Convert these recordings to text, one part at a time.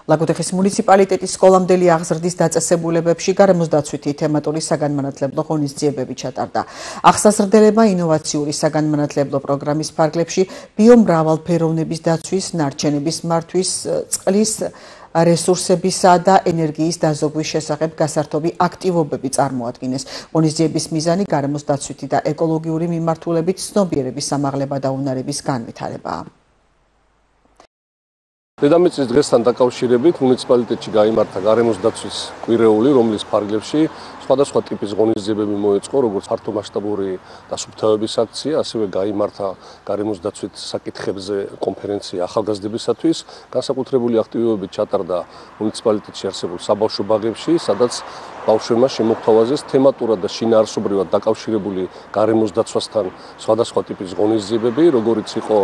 ლაგოდეხის მუნიციპალიტეტის სკოლამდელი აღზრდის დაწესებულებებში გარემოს დაცვითი თემატური საგანმანათლებლო ღონისძიებები ჩატარდა. აღსაზრდელება ინოვაციური საგანმანათლებლო პროგრამის ფარგლებში ბიომრავალფეროვნების დაცვის, ნარჩენების მართვის, წყლის რესურსებისა და ენერგიის დაზოგვის შესახებ გასართობი აქტივობები წარმოადგინეს. ღონისძიების მიზანი გარემოს დაცვითი და ეკოლოგიური მიმართულებით ცნობიერების ამაღლება და უნარების განვითარებაა. დედამიწის დღესთან დაკავშირებით მუნიციპალიტეტში გაიმართა გარემოს დაცვის კვირეული, რომლის ფარგლებში სხვადასხვა ტიპის ღონისძიებები მოეწყო, როგორც ფართომასშტაბური დასუფთავების აქცია, ასევე გაიმართა გარემოს დაცვის საკითხებზე კონფერენცია ახალგაზრდებისათვის. განსაკუთრებული აქტივობები ჩატარდა მუნიციპალიტეტში არსებულ საბავშვო ბაღებში, სადაც ბავშვებმა შემოგთავაზეს თემატურად და შინაარსობრივად დაკავშირებული გარემოს დაცვასთან სხვადასხვა ტიპის ღონისძიებები, როგორიც იყო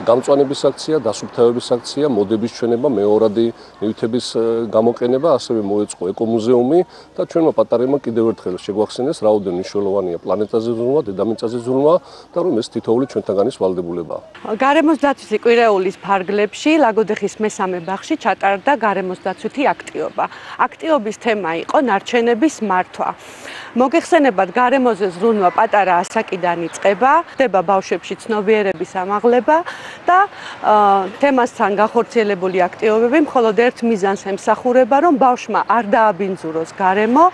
გამწვანების აქცია, დასუფთავების აქცია, მოდების ჩვენება, მეორადი ნივთების გამოყენება, ასევე მოეწყო ეკომუზეუმი და ჩვენმა პატარებმა კიდევ ერთხელ შეგვახსენეს, რაოდენ მნიშვნელოვანია პლანეტაზე ზრუნვა, დედამიწაზე ზრუნვა და რომ ეს თითოეული ჩვენთაგანის ვალდებულებაა. გარემოს დაცვის კვირეულის ფარგლებში ლაგოდეხის მესამე ბაღში ჩატარდა გარემოს დაცვითი აქტივობა. აქტივობის თემა იყო ნარჩენების მართვა. მოგეხსენებათ, გარემოზე ზრუნვა პატარა ასაკიდან იწყება, ხდება ბავშვებში ცნობიერების ამაღლება და თემასთან განხორციელებული აქტივობები მხოლოდ ერთ მიზანს ემსახურება, რომ ბავშვმა არ დააბინძუროს გარემო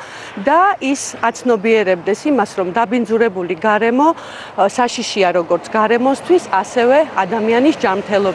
და ის აცნობიერებდეს იმას, რომ დაბინძურებული გარემო საშიშია როგორც გარემოსთვის, ასევე ადამიანის ჯანმრთელობისთვის.